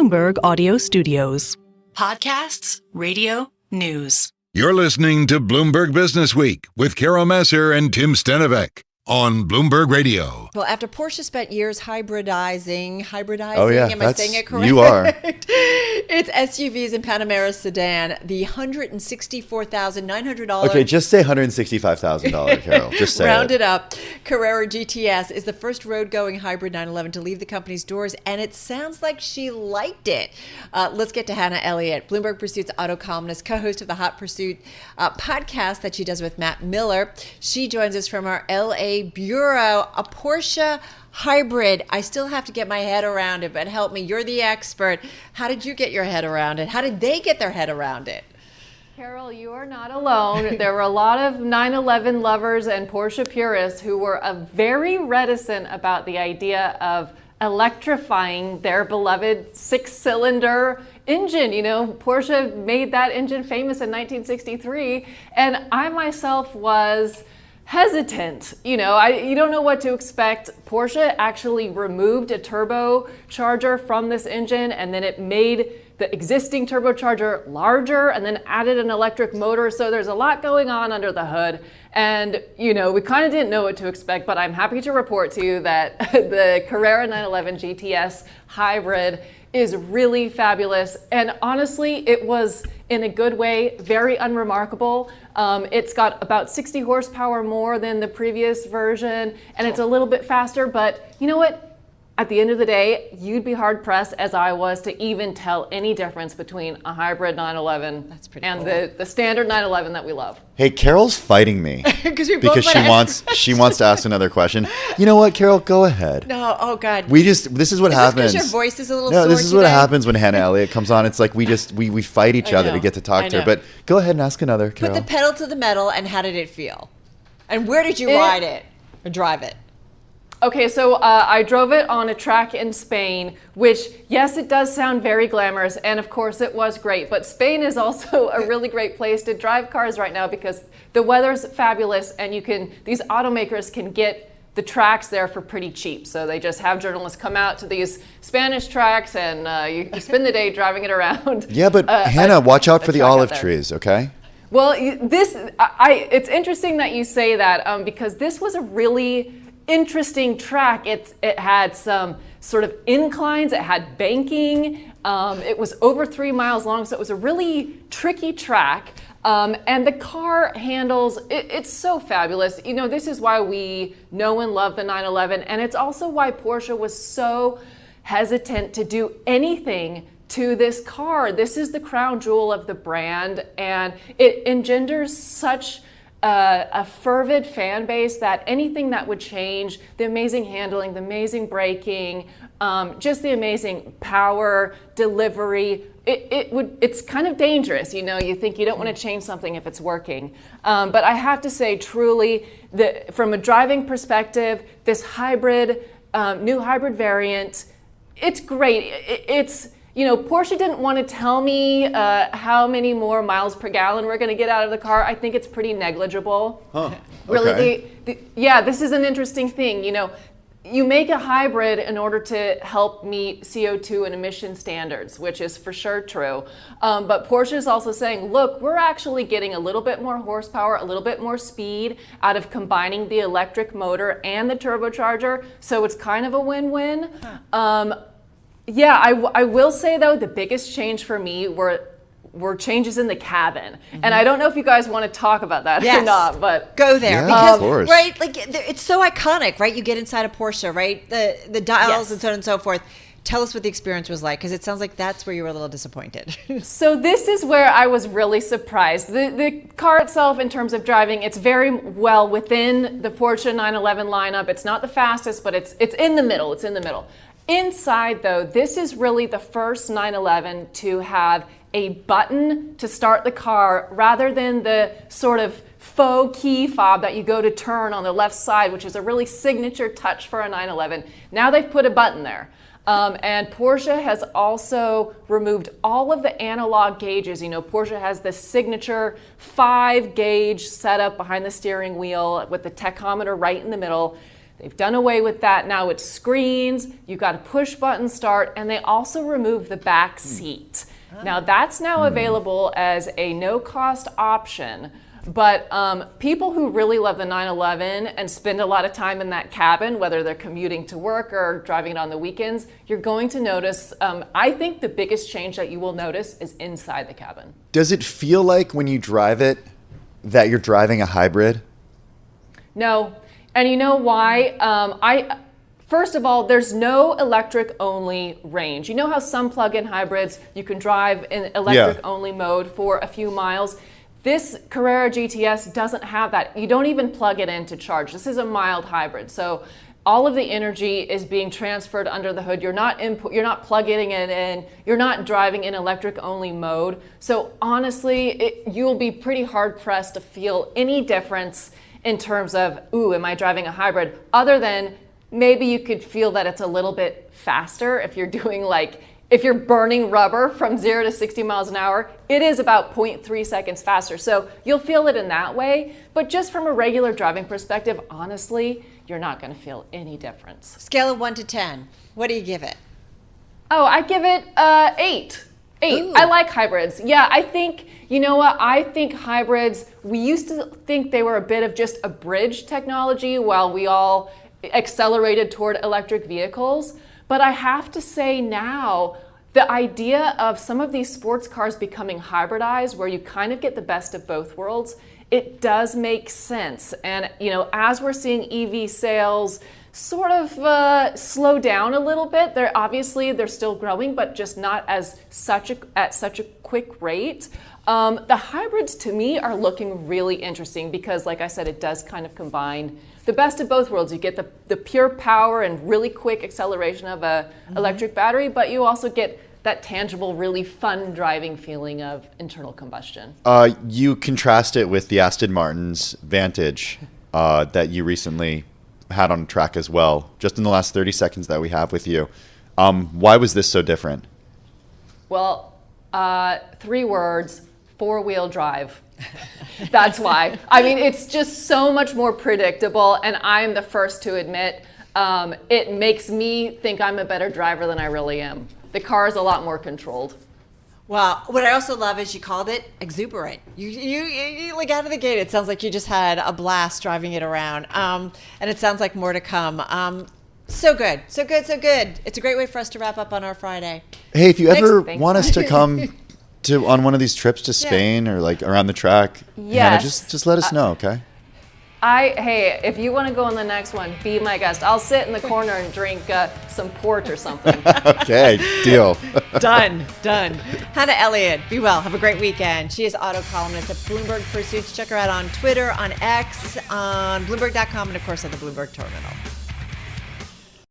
Bloomberg Audio Studios. Podcasts, radio, news. You're listening to Bloomberg Businessweek with Massar and Tim Stenovec on Bloomberg Radio. Well, after Porsche spent years hybridizing, oh yeah, am I saying it correct? You are. It's SUVs and Panamera sedan, the $164,900. Okay, just say $165,000, Carol. Just say Round it up. Carrera GTS is the first road-going hybrid 911 to leave the company's doors, and it sounds like she liked it. Let's get to Hannah Elliott, Bloomberg Pursuit's auto columnist, co-host of the Hot Pursuit podcast that she does with Matt Miller. She joins us from our LA bureau. A Porsche hybrid. I still have to get my head around it, but help me. You're the expert. How did you get your head around it? How did they get their head around it? Carol, you are not alone. There were a lot of 911 lovers and Porsche purists who were very reticent about the idea of electrifying their beloved six-cylinder engine. You know, Porsche made that engine famous in 1963, and I myself was hesitant. You don't know what to expect. Porsche actually removed a turbocharger from this engine, and then it made the existing turbocharger larger and then added an electric motor. So there's a lot going on under the hood. And, we kind of didn't know what to expect, but I'm happy to report to you that the Carrera 911 GTS hybrid is really fabulous. And honestly, it was, in a good way, very unremarkable. It's got about 60 horsepower more than the previous version, and it's a little bit faster, but you know what? At the end of the day, you'd be hard-pressed, as I was, to even tell any difference between a hybrid 911 and cool. the standard 911 that we love. Hey, Carol's fighting me because she wants to ask another question. You know what, Carol? Go ahead. No, oh God. This is what happens. Because your voice is a little No, sore this is today? what happens when Hannah Elliott comes on. It's like we fight each other to get to talk to her. But go ahead and ask another, Carol. Put the pedal to the metal, and how did it feel? And where did you ride it or drive it? Okay, so I drove it on a track in Spain, which, yes, it does sound very glamorous, and of course it was great, but Spain is also a really great place to drive cars right now because the weather's fabulous, and these automakers can get the tracks there for pretty cheap. So they just have journalists come out to these Spanish tracks, and you spend the day driving it around. Yeah, but Hannah, watch out for the olive trees, okay? Well, it's interesting that you say that because this was a really interesting track. It had some sort of inclines, it had banking, it was over 3 miles long, so it was a really tricky track. And the car handles, it's so fabulous. This is why we know and love the 911, and it's also why Porsche was so hesitant to do anything to this car. This is the crown jewel of the brand, and it engenders such a fervid fan base that anything that would change, the amazing handling, the amazing braking, just the amazing power, delivery, it's kind of dangerous. You think you don't want to change something if it's working. But I have to say, truly, from a driving perspective, this hybrid, new hybrid variant, it's great. Porsche didn't want to tell me how many more miles per gallon we're going to get out of the car. I think it's pretty negligible. Huh. Really, this is an interesting thing. You make a hybrid in order to help meet CO2 and emission standards, which is for sure true. But Porsche is also saying, look, we're actually getting a little bit more horsepower, a little bit more speed out of combining the electric motor and the turbocharger. So it's kind of a win-win. Yeah, I will say, though, the biggest change for me were changes in the cabin. Mm-hmm. And I don't know if you guys want to talk about that or not, but go there. Yeah, because, of course. Right, like it's so iconic, right? You get inside a Porsche, right? The dials and so on and so forth. Tell us what the experience was like, because it sounds like that's where you were a little disappointed. So this is where I was really surprised. The car itself, in terms of driving, it's very well within the Porsche 911 lineup. It's not the fastest, but it's in the middle. It's in the middle. Inside, though, this is really the first 911 to have a button to start the car rather than the sort of faux key fob that you go to turn on the left side, which is a really signature touch for a 911. Now they've put a button there. And Porsche has also removed all of the analog gauges. Porsche has this signature 5-gauge setup behind the steering wheel with the tachometer right in the middle. They've done away with that. Now it's screens, you've got a push button start, and they also removed the back seat. Now that's now available as a no-cost option. But people who really love the 911 and spend a lot of time in that cabin, whether they're commuting to work or driving it on the weekends, you're going to notice, I think the biggest change that you will notice is inside the cabin. Does it feel like when you drive it that you're driving a hybrid? No. And you know why? First of all, there's no electric-only range. You know how some plug-in hybrids, you can drive in electric-only mode for a few miles? This Carrera GTS doesn't have that. You don't even plug it in to charge. This is a mild hybrid. So all of the energy is being transferred under the hood. You're not plugging it in. You're not driving in electric-only mode. So honestly, you'll be pretty hard-pressed to feel any difference in terms of, ooh, am I driving a hybrid? Other than maybe you could feel that it's a little bit faster if you're doing if you're burning rubber from 0 to 60 miles an hour, it is about 0.3 seconds faster. So you'll feel it in that way. But just from a regular driving perspective, honestly, you're not going to feel any difference. Scale of 1 to 10. What do you give it? Oh, I give it 8. 8. Ooh. I like hybrids. Yeah, I think, you know what? I think hybrids, we used to think they were a bit of just a bridge technology while we all accelerated toward electric vehicles. But I have to say now, the idea of some of these sports cars becoming hybridized, where you kind of get the best of both worlds, it does make sense. And as we're seeing EV sales sort of slow down a little bit, they're still growing, but just not at such a quick rate. The hybrids to me are looking really interesting because, like I said, it does kind of combine the best of both worlds. You get the pure power and really quick acceleration of a electric battery, but you also get that tangible, really fun driving feeling of internal combustion. You contrast it with the Aston Martin's Vantage that you recently had on track as well, just in the last 30 seconds that we have with you. Why was this so different? Well, 3 words, 4-wheel drive. That's why. I mean, it's just so much more predictable, and I'm the first to admit it makes me think I'm a better driver than I really am. The car is a lot more controlled. Well, what I also love is you called it exuberant. You like out of the gate, it sounds like you just had a blast driving it around, and it sounds like more to come. So good. It's a great way for us to wrap up on our Friday. Hey, if you ever want us to come on one of these trips to Spain or around the track, yes. Hannah, just let us know, okay? Hey, if you want to go on the next one, be my guest. I'll sit in the corner and drink some port or something. Okay, deal. Done. Hannah Elliott, be well. Have a great weekend. She is auto columnist at Bloomberg Pursuits. Check her out on Twitter, on X, on Bloomberg.com, and of course on the Bloomberg Terminal.